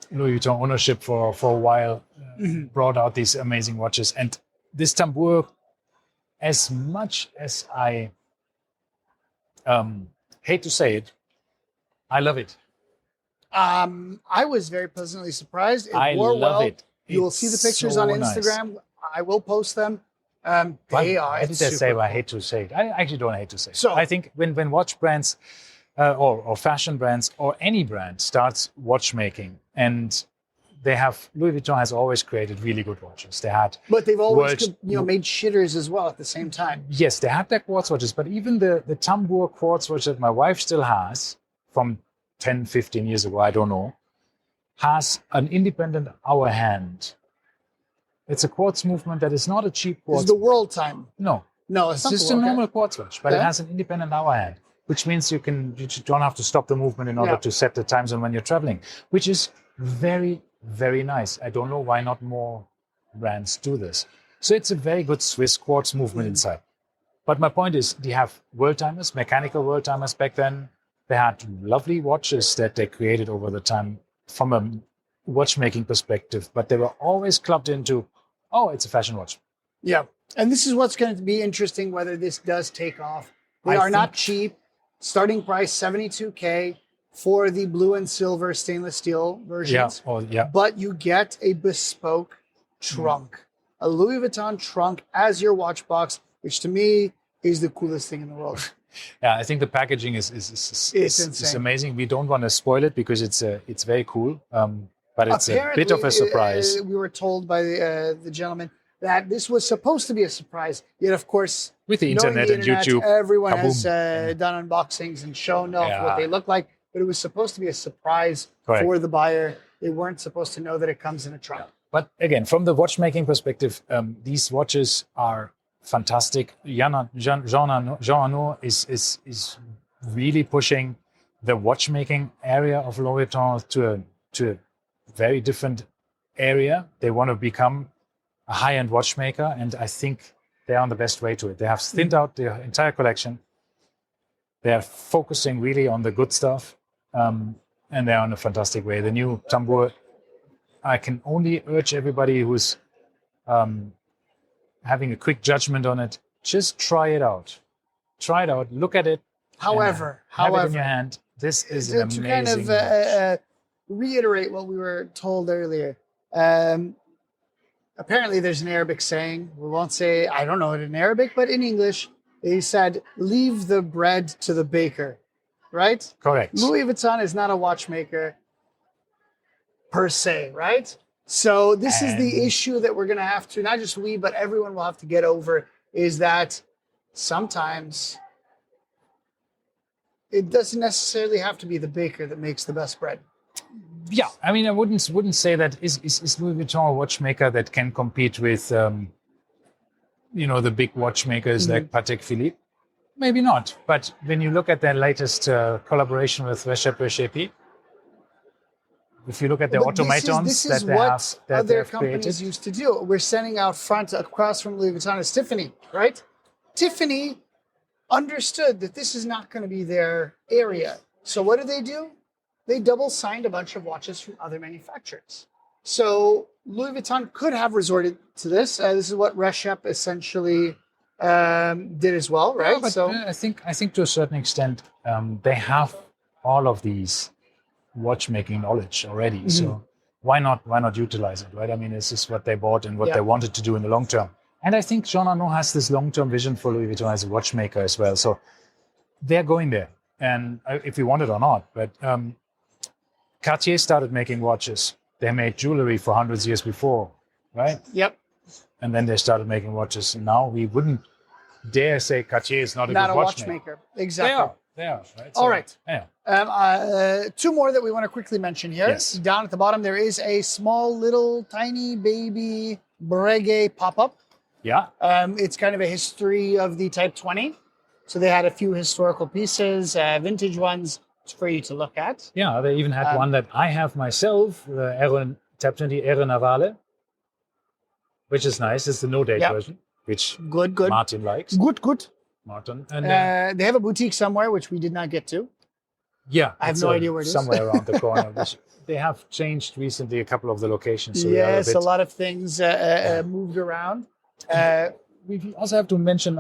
Louis Vuitton ownership for a while, brought out these amazing watches. And this tambour, as much as I hate to say it, I love it. I was very pleasantly surprised. I love it. You will see the pictures on Instagram. Nice. I will post them. Why did I say I hate to say it? I actually don't hate to say it. So I think when watch brands or fashion brands or any brand starts watchmaking, and Louis Vuitton has always created really good watches. But they've always made shitters as well at the same time. Yes, they have their quartz watches, but even the tambour quartz watch that my wife still has from 10, 15 years ago, I don't know, has an independent hour hand. It's a quartz movement that is not a cheap quartz. It's the world time. No, it's not just a normal quartz watch, but it has an independent hour hand, which means you don't have to stop the movement in order to set the time zone when you're traveling, which is very, very nice. I don't know why not more brands do this. So it's a very good Swiss quartz movement inside. But my point is, they have world timers, mechanical world timers back then. They had lovely watches that they created over the time from a watchmaking perspective, but they were always clubbed into, it's a fashion watch. Yeah. And this is what's going to be interesting, whether this does take off. They are not cheap. Starting price, $72,000 for the blue and silver stainless steel versions. But you get a bespoke trunk, a Louis Vuitton trunk as your watch box, which to me is the coolest thing in the world. Yeah, I think the packaging is amazing. We don't want to spoil it because it's very cool, but it's apparently a bit of a surprise. We were told by the gentleman that this was supposed to be a surprise. Yet, of course, with the internet and YouTube, everyone has done unboxings and shown off what they look like. But it was supposed to be a surprise for the buyer. They weren't supposed to know that it comes in a trunk. But again, from the watchmaking perspective, these watches are fantastic. Jean Arnaud is really pushing the watchmaking area of Louis Vuitton to a very different area. They want to become a high-end watchmaker, and I think they're on the best way to it. They have thinned out their entire collection. They are focusing really on the good stuff, and they're on a fantastic way. The new tambour, I can only urge everybody who's having a quick judgment on it, just try it out. Try it out, look at it. However, have it in your hand. This is an amazing to kind of reiterate what we were told earlier. Apparently there's an Arabic saying, we won't say, I don't know it in Arabic, but in English, they said, leave the bread to the baker, right? Correct. Louis Vuitton is not a watchmaker per se, right? So this is the issue that we're going to have to, not just we, but everyone will have to get over, is that sometimes it doesn't necessarily have to be the baker that makes the best bread. Yeah, I mean, I wouldn't say that is Louis Vuitton a watchmaker that can compete with, the big watchmakers like Patek Philippe. Maybe not. But when you look at their latest collaboration with Recherche, if you look at the automatons this is that they what have, that other they have companies created. used to do. We're sending out front across from Louis Vuitton is Tiffany, right? Tiffany understood that this is not going to be their area. So what do? They double signed a bunch of watches from other manufacturers. So Louis Vuitton could have resorted to this. This is what Reshep essentially did as well, right? Yeah, but I think to a certain extent they have all of these watchmaking knowledge already. So why not utilize it, right? I mean, this is what they bought and what they wanted to do in the long term. And I think Jean Arnaud has this long-term vision for Louis Vuitton as a watchmaker as well. So they're going there, and if we want it or not. But Cartier started making watches. They made jewelry for hundreds of years before, right? Yep. And then they started making watches. And now we wouldn't dare say Cartier is not a good watchmaker. Exactly. They are. Right? All right. Yeah. Two more that we want to quickly mention here. Yes. Down at the bottom, there is a small, little, tiny baby Breguet pop-up. Yeah. It's kind of a history of the Type 20. So they had a few historical pieces, vintage ones for you to look at. Yeah, they even had one that I have myself, the Type 20 Air Navale, which is nice. It's the no-date version, which good. Martin likes. Good. Martin. And they have a boutique somewhere, which we did not get to. yeah, I have no idea where it is. Somewhere around the corner. They have changed recently a couple of the locations. So yes, a lot of things moved around. We also have to mention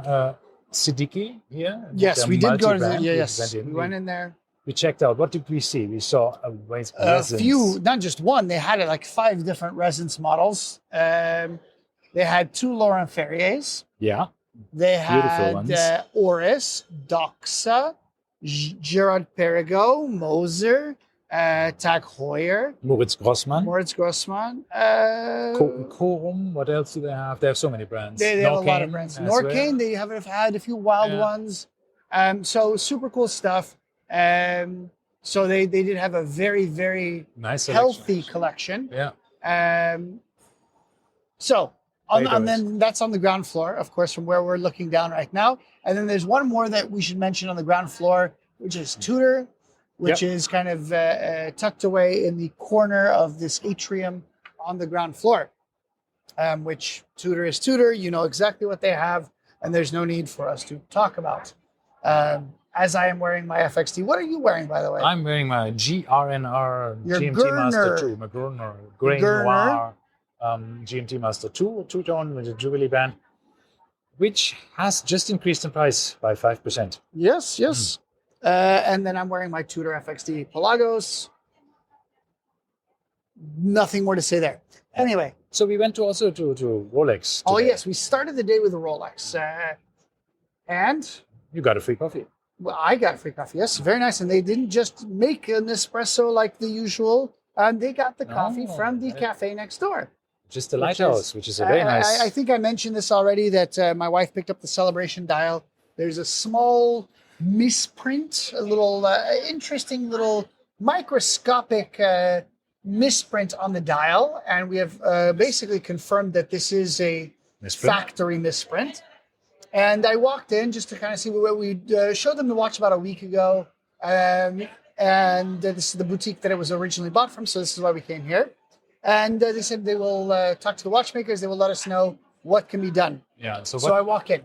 Siddiqui here. Yes, we did go to the. Yes, we went in there. We checked out. What did we see? We saw a few, not just one. They had like 5 different residence models. They had 2 Laurent Ferriers. Yeah. They had Oris, Doxa, Gerard Perregaux, Moser, Tag Heuer, Moritz Grossmann. Corum. What else do they have? They have so many brands. They have a lot of brands. Norcane, they have had a few wild ones. So super cool stuff. So they did have a very, very nice healthy collection. Yeah. So and then that's on the ground floor, of course, from where we're looking down right now. And then there's one more that we should mention on the ground floor, which is Tudor, which is kind of tucked away in the corner of this atrium on the ground floor. Which Tudor is Tudor. You know exactly what they have, and there's no need for us to talk about. As I am wearing my FXT. What are you wearing, by the way? I'm wearing my GRNR GMT Gurner. Master 2, my Gurner, Grey Noir GMT Master 2, two-tone with a Jubilee band, which has just increased in price by 5%. Yes. And then I'm wearing my Tudor FXT Pelagos. Nothing more to say there. Anyway. So we went to Rolex today. Oh, yes. We started the day with a Rolex. And you got a free coffee. Well, I got a free coffee. Yes, very nice. And they didn't just make an espresso like the usual. They got the coffee from the cafe next door. Just the Lighthouse, which is a very nice... I think I mentioned this already, that my wife picked up the Celebration dial. There's a small misprint, a little interesting little microscopic misprint on the dial. And we have basically confirmed that this is a factory misprint. And I walked in just to kind of see what we showed them the watch about a week ago. And this is the boutique that it was originally bought from. So this is why we came here. And they said they will talk to the watchmakers. They will let us know what can be done. Yeah. So I walk in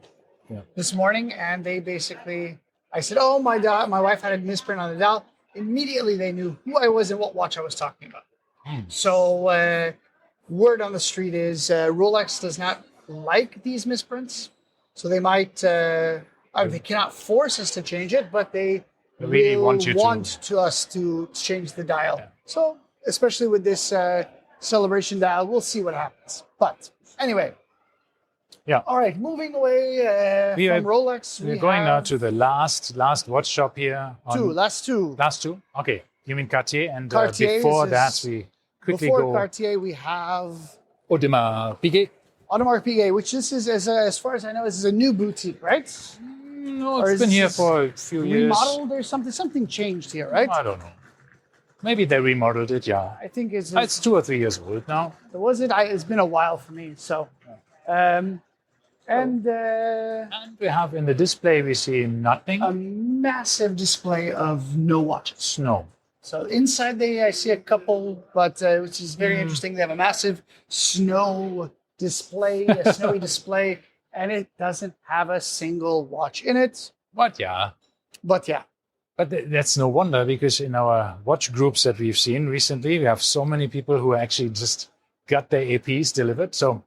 this morning, and they basically, I said, oh, my wife had a misprint on the dial. Immediately they knew who I was and what watch I was talking about. So word on the street is Rolex does not like these misprints. So they might, they cannot force us to change it, but they really want us to change the dial. Yeah. So, especially with this Celebration dial, we'll see what happens. But anyway. Yeah. All right, moving away from Rolex. We're going now to the last watch shop here. Last two. Okay. You mean Cartier? And Cartier before that, we quickly Before go. Cartier, we have Audemars Piguet. Audemars Piguet, which this is, as far as I know, this is a new boutique, right? No, Or it's is been here this for a few years. remodeled or something. Something changed here, right? I don't know. Maybe they remodeled it, yeah. I think It's 2 or 3 years old now. was it? It's been a while for me. So, and And we have in the display, we see nothing. a massive display of no watches. Snow. So inside I see a couple, but which is very interesting. They have a massive snow display, a snowy display, and it doesn't have a single watch in it. But yeah. But yeah, But that's no wonder, because in our watch groups that we've seen recently, we have so many people who actually just got their APs delivered. So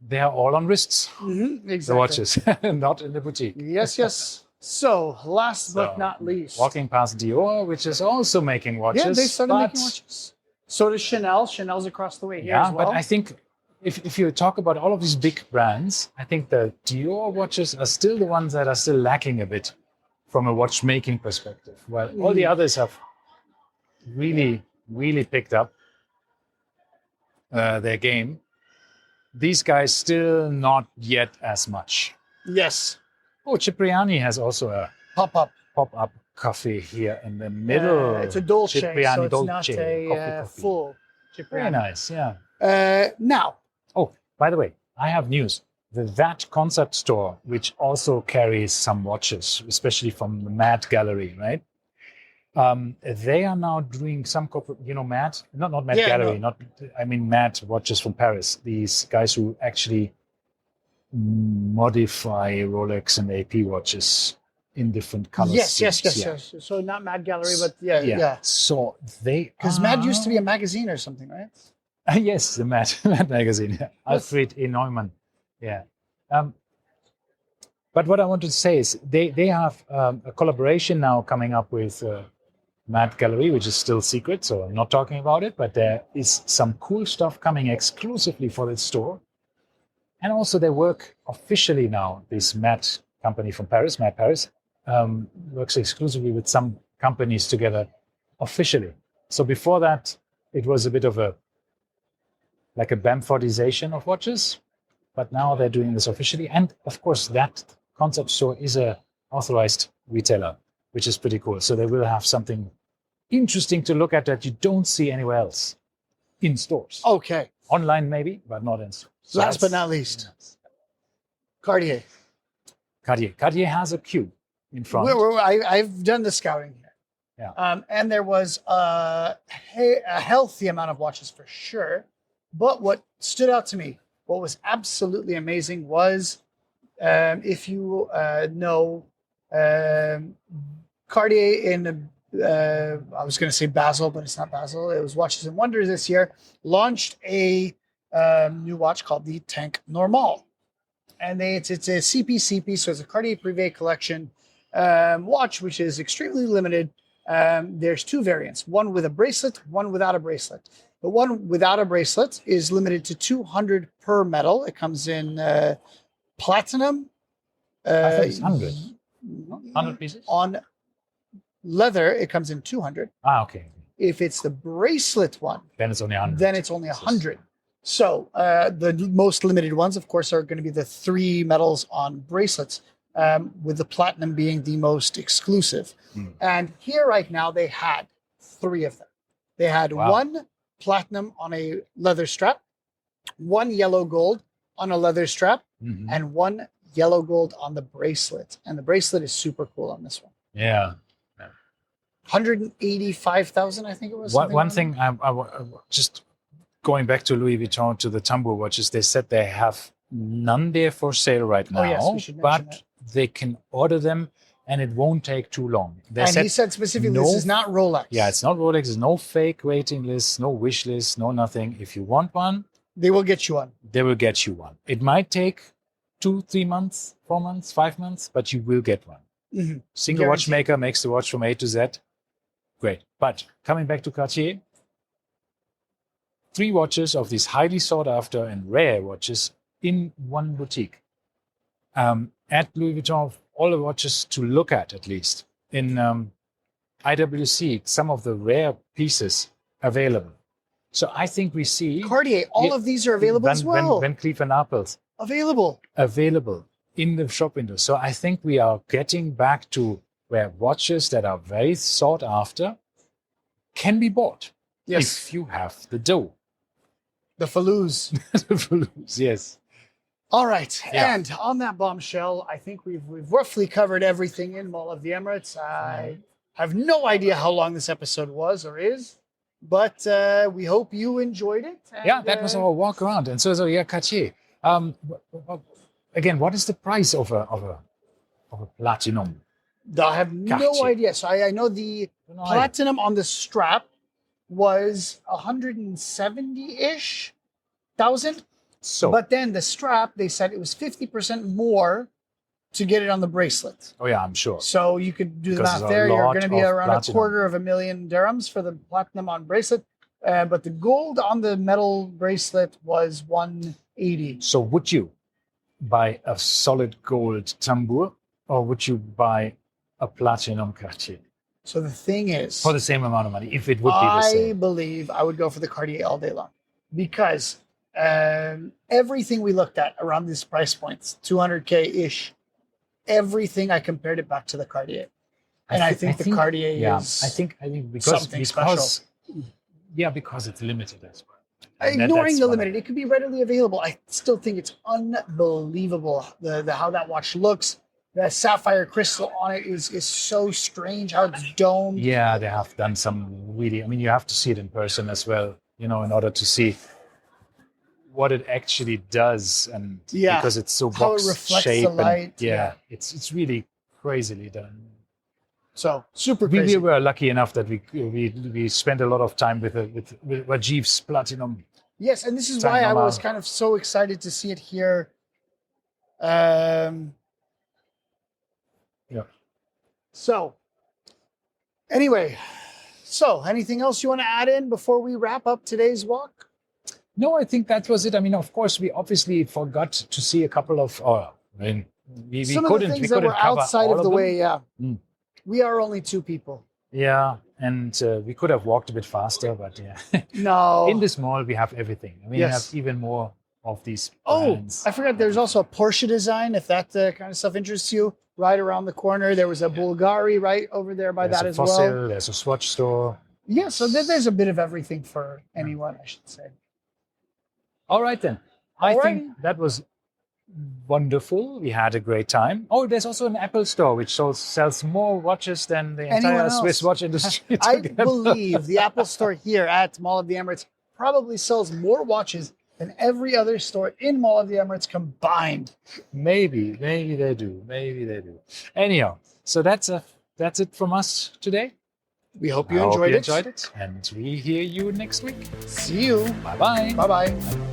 they are all on wrists, exactly. the watches, not in the boutique. Yes. So last but So, not least, walking past Dior, which is also making watches. yeah, they started but, making watches. So does Chanel. Chanel's across the way here Yeah, as well. but I think if you talk about all of these big brands, I think the Dior watches are still the ones that are still lacking a bit from a watchmaking perspective. While all the others have really, really picked up their game. These guys still not yet as much. Yes, Oh, Cipriani has also a pop-up. pop-up cafe here in the middle. It's a Dolce, Cipriani so it's Dolce. not a Coffee. full Very Cipriani. nice, yeah. Now, Oh, by the way, I have news. The VAT concept store, which also carries some watches, especially from the Mad Gallery, right? They are now doing some corporate, Mad, not Mad Yeah, Gallery, Mad watches from Paris. These guys who actually modify Rolex and AP watches in different colors. yes. So not Mad Gallery, but yeah. So they Because Mad used to be a magazine or something, right? yes, the Mad magazine. Yeah. Alfred E. Neumann. Yeah. But what I want to say is they have a collaboration now coming up with Mad Gallery, which is still secret, so I'm not talking about it. But there is some cool stuff coming exclusively for the store. And also they work officially now, this Mad company from Paris, Mad Paris, works exclusively with some companies together officially. So before that, it was a bit of a Bamfordization of watches, but now they're doing this officially. And of course, that concept store is a authorized retailer, which is pretty cool. So they will have something interesting to look at that you don't see anywhere else in stores. Okay. Online maybe, but not in stores. So Last but that's- not least, Cartier. Cartier has a queue in front. I've done the scouting here. Yeah. And there was a healthy amount of watches for sure. But what stood out to me, what was absolutely amazing was, if you know Cartier in, I was going to say Basel, but it's not Basel. It was Watches and Wonders this year, launched a new watch called the Tank Normal. And it's a CP, so it's a Cartier Privé collection watch, which is extremely limited. There's two variants, one with a bracelet, one without a bracelet. The one without a bracelet is limited to 200 per metal. It comes in platinum. I thought it's 100. 100 pieces? On leather, it comes in 200. Okay. If it's the bracelet one, Then it's only 100. then it's only 100. So the most limited ones, of course, are going to be the 3 metals on bracelets, with the platinum being the most exclusive. And here right now, they had 3 of them. They had one platinum on a leather strap, one yellow gold on a leather strap, and one yellow gold on the bracelet. And the bracelet is super cool on this one. Yeah. 185,000, I think it was. One thing, just going back to Louis Vuitton, to the Tambour watches, they said they have none there for sale right now, yes, we should mention but they can order them and it won't take too long. He said specifically, this is not Rolex. Yeah, it's not Rolex. There's no fake waiting list, no wish list, no nothing. If you want one, they will get you one. They will get you one. It might take 2, 3 months, 4 months, 5 months, but you will get one. Single Guaranteed. watchmaker makes the watch from A to Z. Great. But coming back to Cartier, 3 watches of these highly sought after and rare watches in one boutique. At Louis Vuitton, all the watches to look at least. In IWC, some of the rare pieces available. So I think we see Cartier, all of these are available as well. Van Cleef and Arpels Available. in the shop window. So I think we are getting back to where watches that are very sought after can be bought if you have the dough. The Falouz. The Falouz, yes. All right. Yeah. And on that bombshell, I think we've roughly covered everything in Mall of the Emirates. I have no idea how long this episode was or is, but we hope you enjoyed it. And, That was our walk around. And so yeah, Cartier. Again, what is the price of a platinum? I have no Cartier. idea. So I know the No platinum on the strap was 170-ish thousand. So, But then the strap, they said it was 50% more to get it on the bracelet. oh yeah, I'm sure. So you could do the Because math there's a there. You're lot going to be of around platinum. $250,000 dirhams for the platinum on bracelet. But the gold on the metal bracelet was 180. So would you buy a solid gold tambour or would you buy a platinum Cartier So the thing is, for the same amount of money? If it would be the I same. believe I would go for the Cartier all day long because everything we looked at around these price points, 200K-ish, everything I compared it back to the Cartier. And I think the Cartier is I think because something special. Because it's limited as well. And ignoring that's the what limited, it could be readily available. I still think it's unbelievable the how that watch looks. The sapphire crystal on it is so strange how it's domed. Yeah, they have done some really. I mean, you have to see it in person as well, in order to see what it actually does, and because it's so how it box reflects shape, the light. and it's really crazily done. So super We crazy. were lucky enough that we spent a lot of time with Rajiv's platinum. Yes, and this is why I was kind of so excited to see it here. So, anyway, anything else you want to add in before we wrap up today's walk? No, I think that was it. I mean, of course, we obviously forgot to see a couple of. We Some couldn't. of the things we that couldn't were cover outside all of the them. way. Yeah, Mm. we are only two people. Yeah, and we could have walked a bit faster, but yeah. No. In this mall, we have everything. I mean, Yes. we have even more of these Oh, brands. I forgot. There's also a Porsche design. If that kind of stuff interests you, right around the corner. There was a Bulgari right over there by There's that a as Fossil, well. there's a Swatch store. Yeah, so there's a bit of everything for anyone, I should say. All right, then. I All think that was wonderful. We had a great time. Oh, there's also an Apple store which sells more watches than the Anyone entire else? Swiss watch industry I together. believe the Apple store here at Mall of the Emirates probably sells more watches than every other store in Mall of the Emirates combined. Maybe they do. Anyhow, so that's it from us today. We hope you I hope enjoyed you it. enjoyed it, and we hear you next week. See you. Bye bye. Bye-bye.